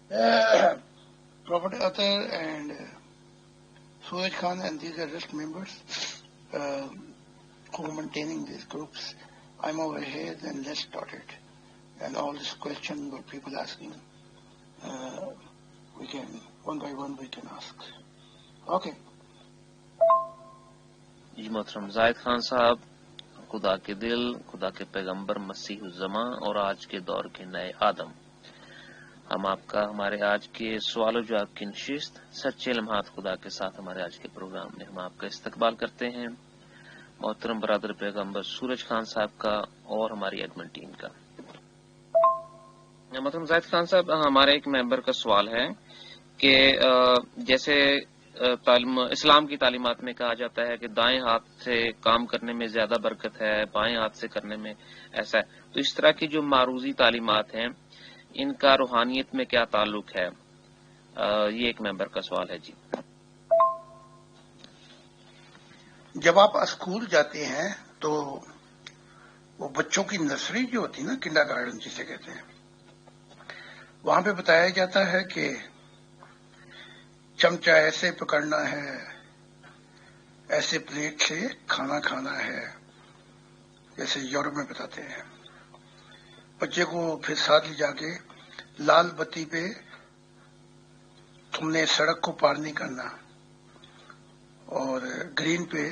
Prophet Athar and Suraj Khan and these are just members who are maintaining these groups. I'm over here, then let's start it. And all this question what people asking, we can, one by one we can ask. Okay. جی محترم زاہد خان صاحب، خدا کے دل، خدا کے پیغمبر مسیح الزماں اور آج کے دور کے نئے آدم، ہم آپ کا ہمارے آج کے سوال و جواب کی نشست سچے لمحات خدا کے ساتھ ہمارے آج کے پروگرام میں ہم آپ کا استقبال کرتے ہیں، محترم برادر پیغمبر سورج خان صاحب کا اور ہماری ایڈمن ٹیم کا۔ محترم زاہد خان صاحب، ہمارے ایک ممبر کا سوال ہے کہ جیسے اسلام کی تعلیمات میں کہا جاتا ہے کہ دائیں ہاتھ سے کام کرنے میں زیادہ برکت ہے، بائیں ہاتھ سے کرنے میں ایسا ہے، تو اس طرح کی جو معروضی تعلیمات ہیں ان کا روحانیت میں کیا تعلق ہے؟ یہ ایک ممبر کا سوال ہے جی۔ جب آپ اسکول جاتے ہیں تو وہ بچوں کی نرسری جو ہوتی ہے نا، کنڈر گارڈن جسے کہتے ہیں، وہاں پہ بتایا جاتا ہے کہ چمچہ ایسے پکڑنا ہے، ایسے پلیٹ سے کھانا کھانا ہے، جیسے یورپ میں بتاتے ہیں۔ بچے کو پھر ساتھ لے جا کے لال بتی پہ تم نے سڑک کو پار نہیں کرنا اور گرین پہ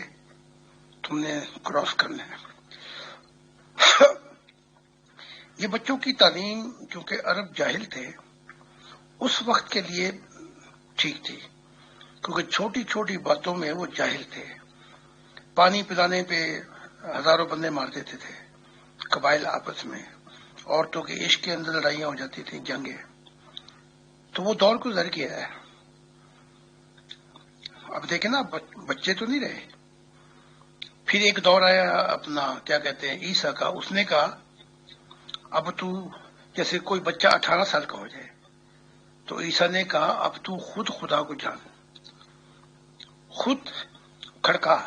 تم نے کراس کرنا ہے۔ یہ بچوں کی تعلیم کیونکہ عرب جاہل تھے اس وقت کے لیے ٹھیک تھی، کیونکہ چھوٹی چھوٹی باتوں میں وہ جاہل تھے۔ پانی پلانے پہ ہزاروں بندے مار دیتے تھے، قبائل آپس میں، عورتوں کے عشق کے اندر لڑائیاں ہو جاتی تھیں، جنگیں۔ تو وہ دور گزر گیا ہے۔ اب دیکھیں نا، بچے تو نہیں رہے۔ پھر ایک دور آیا اپنا کیا کہتے ہیں عیسیٰ کا، اس نے کہا اب تو جیسے کوئی بچہ 18 سال کا ہو جائے تو عیسیٰ نے کہا اب تو خود خدا کو جان، خود کھڑکا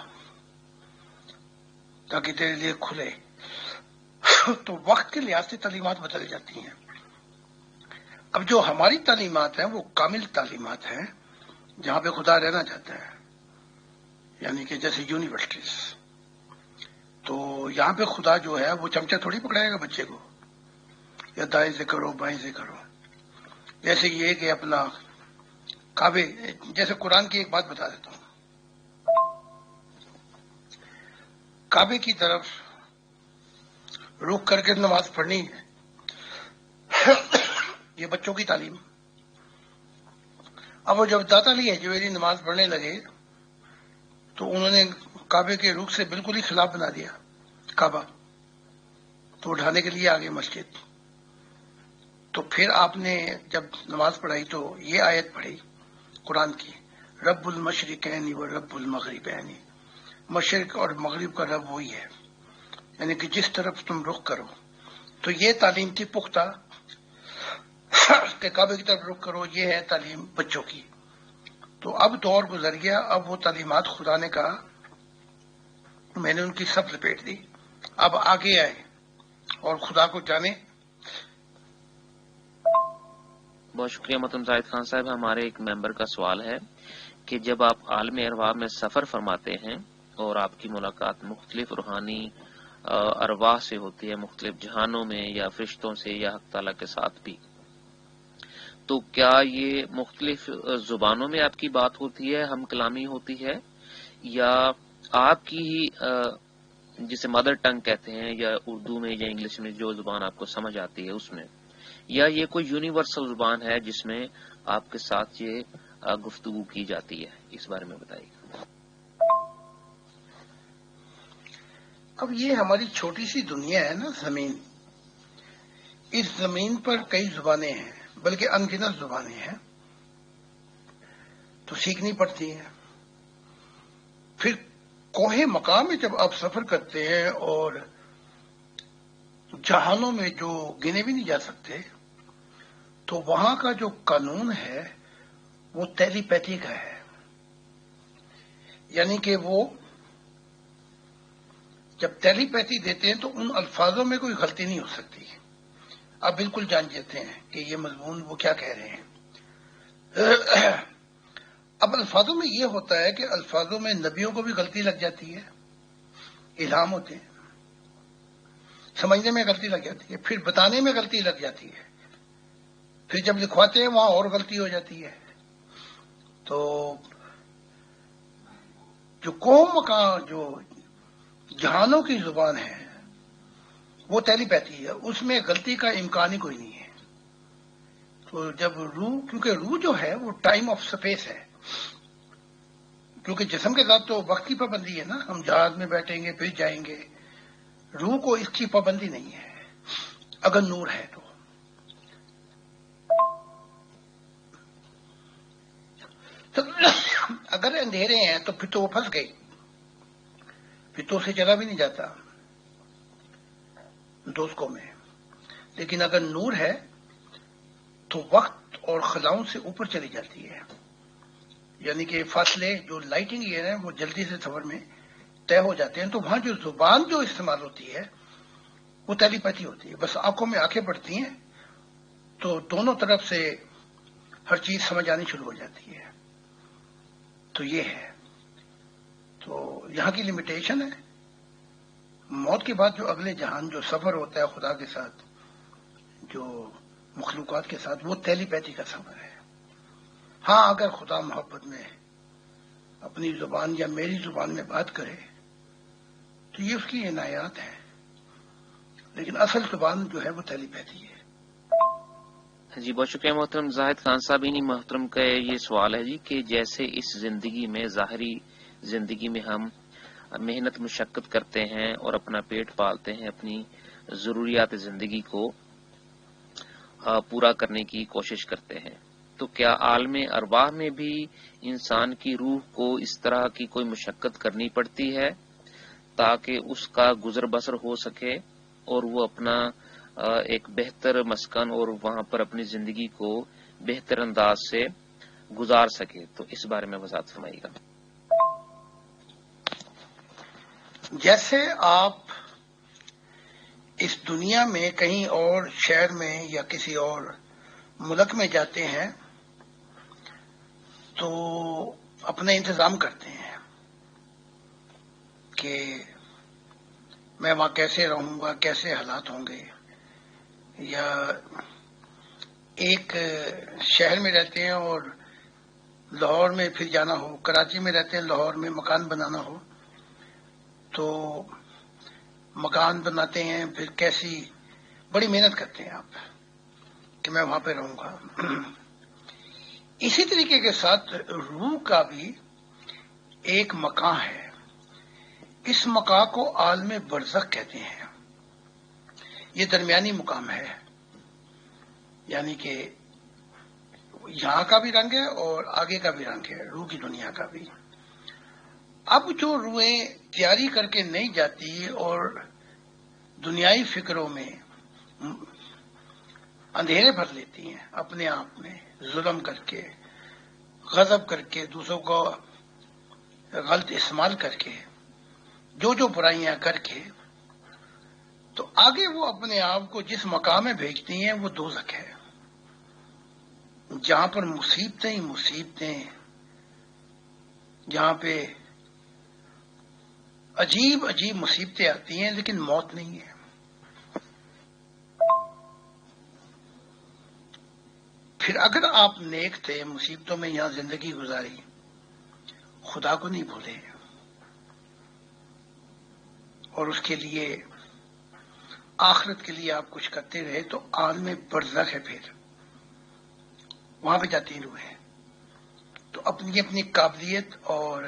تاکہ تیرے لیے کھلے۔ تو وقت کے لحاظ سے تعلیمات بدل جاتی ہیں۔ اب جو ہماری تعلیمات ہیں وہ کامل تعلیمات ہیں، جہاں پہ خدا رہنا چاہتا ہے، یعنی کہ جیسے یونیورسٹیز۔ تو یہاں پہ خدا جو ہے وہ چمچہ تھوڑی پکڑائے گا بچے کو، یا دائیں سے کرو بائیں سے کرو۔ جیسے یہ کہ اپنا کعبے، جیسے قرآن کی ایک بات بتا دیتا ہوں، کعبے کی طرف رخ کر کے نماز پڑھنی ہے، یہ بچوں کی تعلیم۔ اب وہ جب داتا علی حجویری نماز پڑھنے لگے تو انہوں نے کعبے کے رخ سے بالکل ہی خلاف بنا دیا کعبہ، تو اٹھانے کے لیے آگے مسجد۔ تو پھر آپ نے جب نماز پڑھائی تو یہ آیت پڑھی قرآن کی، رب المشرقین و رب المغربین، مشرق اور مغرب کا رب وہی ہے، یعنی کہ جس طرف تم رخ کرو۔ تو یہ تعلیم تھی پختہ کہ کعبے کی طرف رخ کرو، یہ ہے تعلیم بچوں کی۔ تو اب دور گزر گیا، اب وہ تعلیمات خدا نے کہا میں نے ان کی سب لپیٹ دی، اب آگے آئے اور خدا کو جانے۔ بہت شکریہ محترم زاہد خان صاحب۔ ہمارے ایک ممبر کا سوال ہے کہ جب آپ عالم ارواح میں سفر فرماتے ہیں اور آپ کی ملاقات مختلف روحانی ارواح سے ہوتی ہے، مختلف جہانوں میں یا فرشتوں سے یا حق تعالیٰ کے ساتھ بھی، تو کیا یہ مختلف زبانوں میں آپ کی بات ہوتی ہے، ہم کلامی ہوتی ہے، یا آپ کی ہی جسے مدر ٹنگ کہتے ہیں، یا اردو میں یا انگلش میں جو زبان آپ کو سمجھ آتی ہے اس میں، یا یہ کوئی یونیورسل زبان ہے جس میں آپ کے ساتھ یہ گفتگو کی جاتی ہے؟ اس بارے میں بتائیے۔ اب یہ ہماری چھوٹی سی دنیا ہے نا، زمین، اس زمین پر کئی زبانیں ہیں، بلکہ انگنت زبانیں ہیں، تو سیکھنی پڑتی ہیں۔ پھر کوہ مقام میں جب آپ سفر کرتے ہیں اور جہانوں میں جو گنے بھی نہیں جا سکتے، تو وہاں کا جو قانون ہے وہ ٹیلی پیتھی کا ہے، یعنی کہ وہ جب ٹیلی پیتھی دیتے ہیں تو ان الفاظوں میں کوئی غلطی نہیں ہو سکتی، آپ بالکل جان جاتے ہیں کہ یہ مضمون وہ کیا کہہ رہے ہیں۔ اب الفاظوں میں یہ ہوتا ہے کہ الفاظوں میں نبیوں کو بھی غلطی لگ جاتی ہے، الہام ہوتے ہیں، سمجھنے میں غلطی لگ جاتی ہے، پھر بتانے میں غلطی لگ جاتی ہے، پھر جب لکھواتے ہیں وہاں اور غلطی ہو جاتی ہے۔ تو جو قوم کا جو جہانوں کی زبان ہے وہ ٹیلی پیتھی ہے، اس میں غلطی کا امکان ہی کوئی نہیں ہے۔ تو جب روح، کیونکہ روح جو ہے وہ ٹائم آف سپیس ہے، کیونکہ جسم کے ساتھ تو وقت کی پابندی ہے نا، ہم جہاز میں بیٹھیں گے پھر جائیں گے، روح کو اس کی پابندی نہیں ہے اگر نور ہے تو۔ اگر اندھیرے ہیں تو پھر تو وہ پھنس گئی، پھر تو اسے چلا بھی نہیں جاتا دوستوں میں۔ لیکن اگر نور ہے تو وقت اور خلاؤں سے اوپر چلی جاتی ہے، یعنی کہ فاصلے جو لائٹنگ ایئر ہیں وہ جلدی سے سفر میں طے ہو جاتے ہیں۔ تو وہاں جو زبان جو استعمال ہوتی ہے وہ ٹیلی پیتھی ہوتی ہے، بس آنکھوں میں آنکھیں پڑتی ہیں تو دونوں طرف سے ہر چیز سمجھ آنی شروع ہو جاتی ہے۔ تو یہ ہے، تو یہاں کی لمیٹیشن ہے۔ موت کے بعد جو اگلے جہان جو سفر ہوتا ہے خدا کے ساتھ، جو مخلوقات کے ساتھ، وہ ٹیلی پیتھی کا سفر ہے۔ ہاں اگر خدا محبت میں اپنی زبان یا میری زبان میں بات کرے تو یہ اس کی عنایات ہے، لیکن اصل زبان جو ہے وہ ٹیلی پیتھی ہے۔ جی بہت شکریہ محترم زاہد خان صاحب۔ انہی محترم کا یہ سوال ہے جی کہ جیسے اس زندگی میں، ظاہری زندگی میں ہم محنت مشقت کرتے ہیں اور اپنا پیٹ پالتے ہیں، اپنی ضروریات زندگی کو پورا کرنے کی کوشش کرتے ہیں، تو کیا عالم ارواح میں بھی انسان کی روح کو اس طرح کی کوئی مشقت کرنی پڑتی ہے تاکہ اس کا گزر بسر ہو سکے اور وہ اپنا ایک بہتر مسکن اور وہاں پر اپنی زندگی کو بہتر انداز سے گزار سکے؟ تو اس بارے میں وضاحت فرمائیے گا۔ جیسے آپ اس دنیا میں کہیں اور شہر میں یا کسی اور ملک میں جاتے ہیں تو اپنے انتظام کرتے ہیں کہ میں وہاں کیسے رہوں گا، کیسے حالات ہوں گے، یا ایک شہر میں رہتے ہیں اور لاہور میں پھر جانا ہو، کراچی میں رہتے ہیں لاہور میں مکان بنانا ہو تو مکان بناتے ہیں، پھر کیسی بڑی محنت کرتے ہیں آپ کہ میں وہاں پہ رہوں گا۔ اسی طریقے کے ساتھ روح کا بھی ایک مقام ہے، اس مقام کو عالم برزخ کہتے ہیں۔ یہ درمیانی مقام ہے، یعنی کہ یہاں کا بھی رنگ ہے اور آگے کا بھی رنگ ہے، روح کی دنیا کا بھی۔ اب جو روحیں تیاری کر کے نہیں جاتی اور دنیائی فکروں میں اندھیرے بھر لیتی ہیں، اپنے آپ میں ظلم کر کے، غضب کر کے، دوسروں کو غلط استعمال کر کے، جو برائیاں کر کے، تو آگے وہ اپنے آپ کو جس مقام میں بھیجتی ہیں وہ دوزخ ہے، جہاں پر مصیبتیں ہی مصیبتیں، جہاں پہ عجیب عجیب مصیبتیں آتی ہیں لیکن موت نہیں ہے۔ پھر اگر آپ نیک تھے، مصیبتوں میں یہاں زندگی گزاری، خدا کو نہیں بھولے اور اس کے لیے آخرت کے لیے آپ کچھ کرتے رہے، تو عالم برزخ ہے، پھر وہاں پہ جاتی ہیں روحیں، تو اپنی اپنی قابلیت اور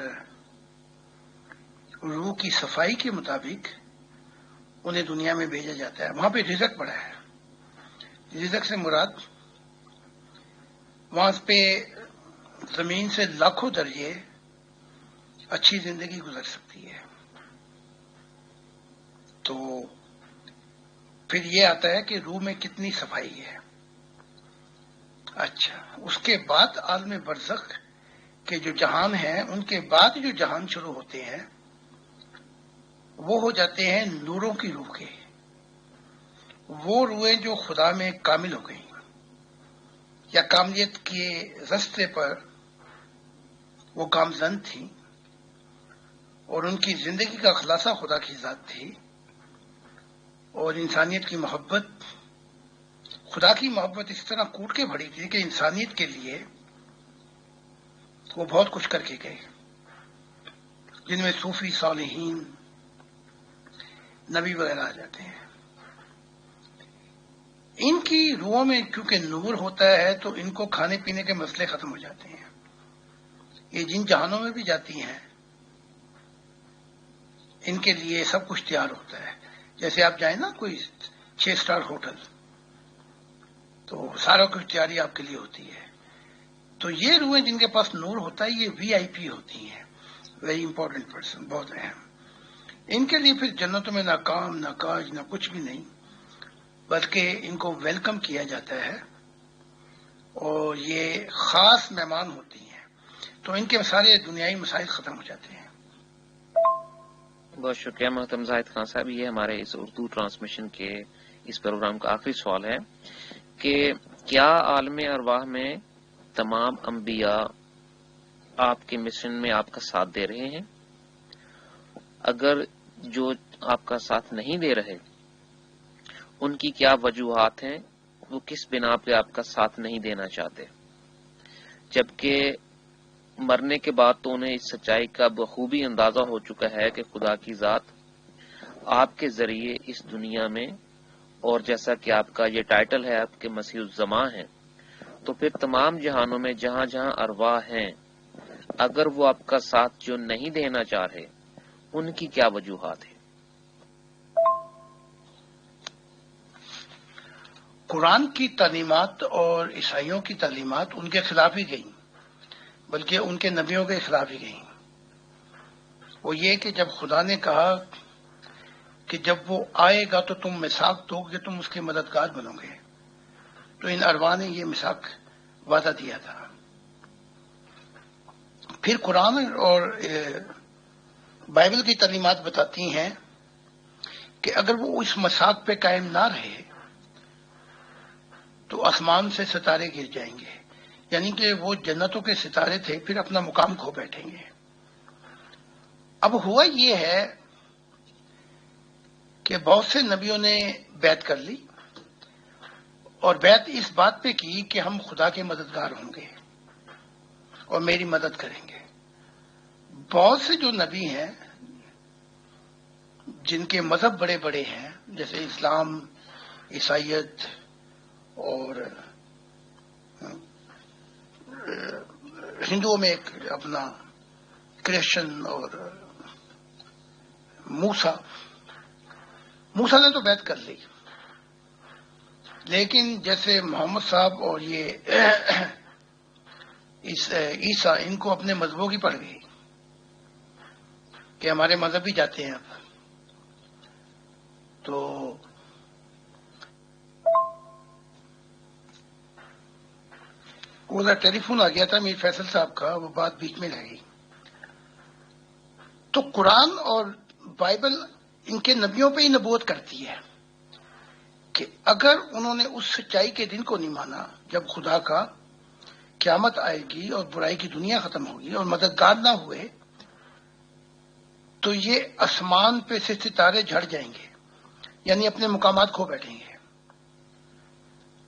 روح کی صفائی کے مطابق انہیں دنیا میں بھیجا جاتا ہے۔ وہاں پہ رزق پڑا ہے، رزق سے مراد وہاں پہ زمین سے لاکھوں درجے اچھی زندگی گزر سکتی ہے۔ تو پھر یہ آتا ہے کہ روح میں کتنی صفائی ہے۔ اچھا، اس کے بعد عالم برزخ کے جو جہان ہیں، ان کے بعد جو جہان شروع ہوتے ہیں وہ ہو جاتے ہیں نوروں کی روح کے، وہ روحیں جو خدا میں کامل ہو گئی، یا کاملیت کے رستے پر وہ گامزن تھی، اور ان کی زندگی کا خلاصہ خدا کی ذات تھی، اور انسانیت کی محبت، خدا کی محبت اس طرح کوٹ کے بھری تھی کہ انسانیت کے لیے وہ بہت کچھ کر کے گئے، جن میں صوفی، صالحین، نبی وغیرہ آ جاتے ہیں۔ ان کی روحوں میں کیونکہ نور ہوتا ہے تو ان کو کھانے پینے کے مسئلے ختم ہو جاتے ہیں۔ یہ جن جہانوں میں بھی جاتی ہیں ان کے لیے سب کچھ تیار ہوتا ہے۔ جیسے آپ جائیں نا کوئی 6 اسٹار ہوٹل، تو سارا کچھ تیاری آپ کے لیے ہوتی ہے۔ تو یہ روحیں جن کے پاس نور ہوتا ہے یہ VIP ہوتی ہیں، ویری امپورٹنٹ پرسن، بہت اہم۔ ان کے لیے پھر جنتوں میں نہ کام نہ کاج نہ کچھ بھی نہیں، بلکہ ان کو ویلکم کیا جاتا ہے، اور یہ خاص مہمان ہوتی ہیں، تو ان کے سارے دنیائی مسائل ختم ہو جاتے ہیں۔ بہت شکریہ محترم زاہد خان صاحب۔ یہ ہمارے اس اردو ٹرانسمیشن کے اس پروگرام کا آخری سوال ہے کہ کیا عالم ارواح میں تمام انبیاء آپ کے مشن میں آپ کا ساتھ دے رہے ہیں؟ اگر جو آپ کا ساتھ نہیں دے رہے ان کی کیا وجوہات ہیں، وہ کس بنا پہ آپ کا ساتھ نہیں دینا چاہتے، جبکہ مرنے کے بعد تو انہیں اس سچائی کا بخوبی اندازہ ہو چکا ہے کہ خدا کی ذات آپ کے ذریعے اس دنیا میں، اور جیسا کہ آپ کا یہ ٹائٹل ہے آپ کے مسیح الزماں ہیں، تو پھر تمام جہانوں میں جہاں جہاں ارواح ہیں، اگر وہ آپ کا ساتھ جو نہیں دینا چاہ رہے ان کی کیا وجوہات ہیں؟ قرآن کی تعلیمات اور عیسائیوں کی تعلیمات ان کے خلاف ہی گئیں، بلکہ ان کے نبیوں کے خلاف ہی گئیں۔ وہ یہ کہ جب خدا نے کہا کہ جب وہ آئے گا تو تم میثاق دو گے، تم اس کے مددگار بنو گے، تو ان ارواح نے یہ میثاق وعدہ دیا تھا۔ پھر قرآن اور بائبل کی تعلیمات بتاتی ہیں کہ اگر وہ اس میثاق پہ قائم نہ رہے تو آسمان سے ستارے گر جائیں گے، یعنی کہ وہ جنتوں کے ستارے تھے پھر اپنا مقام کھو بیٹھیں گے۔ اب ہوا یہ ہے کہ بہت سے نبیوں نے بیعت کر لی، اور بیعت اس بات پہ کی کہ ہم خدا کے مددگار ہوں گے اور میری مدد کریں گے۔ بہت سے جو نبی ہیں جن کے مذہب بڑے بڑے ہیں، جیسے اسلام، عیسائیت اور ہندوؤں میں ایک اپنا کرسچن، اور موسیٰ نے تو بیعت کر لی، لیکن جیسے محمد صاحب اور یہ عیسیٰ، ان کو اپنے مذہبوں کی پڑ گئی کہ ہمارے مذہب بھی جاتے ہیں اب۔ تو وہ ٹیلی فون آ گیا تھا میر فیصل صاحب کا، وہ بات بیچ میں رہ گئی۔ تو قرآن اور بائبل ان کے نبیوں پہ ہی نبوت کرتی ہے کہ اگر انہوں نے اس سچائی کے دن کو نہیں مانا جب خدا کا قیامت آئے گی اور برائی کی دنیا ختم ہوگی اور مددگار نہ ہوئے، تو یہ آسمان پہ سے ستارے جھڑ جائیں گے، یعنی اپنے مقامات کھو بیٹھیں گے۔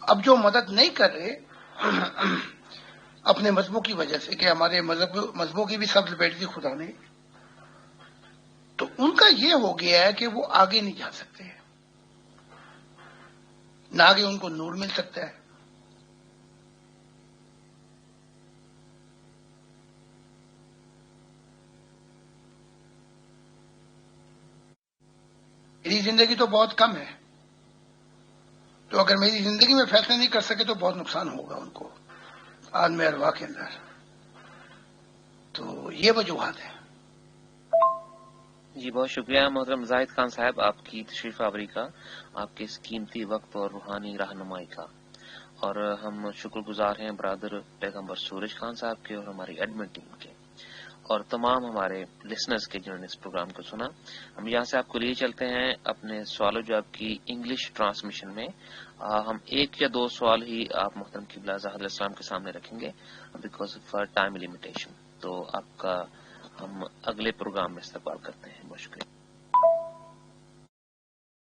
اب جو مدد نہیں کر رہے اپنے مذہبوں کی وجہ سے کہ ہمارے مذہبوں کی بھی سب لپیٹ دی خدا نے، تو ان کا یہ ہو گیا ہے کہ وہ آگے نہیں جا سکتے، نہ آگے ان کو نور مل سکتا ہے۔ میری زندگی تو بہت کم ہے، تو اگر میری زندگی میں فیصلہ نہیں کر سکے تو بہت نقصان ہوگا ان کو عالم ارواح کے اندر۔ تو یہ وجوہات ہیں۔ جی بہت شکریہ محترم زاہد خان صاحب آپ کی تشریف آوری کا، آپ کے اس قیمتی وقت اور روحانی رہنمائی کا، اور ہم شکر گزار ہیں برادر پیغمبر سورج خان صاحب کے اور ہماری ایڈمن ٹیم کے۔ اور تمام ہمارے لسنرز کے جنہوں نے اس پروگرام کو سنا. ہم یہاں سے آپ کو لیے چلتے ہیں اپنے سوال و جواب کی انگلش ٹرانسمیشن میں. ہم ایک یا دو سوال ہی آپ محترم قبلہ ظاہر علیہ السلام کے سامنے رکھیں گے بیکاز آف ٹائم لمیٹیشن. تو آپ کا ہم اگلے پروگرام میں استقبال کرتے ہیں. بہت شکریہ.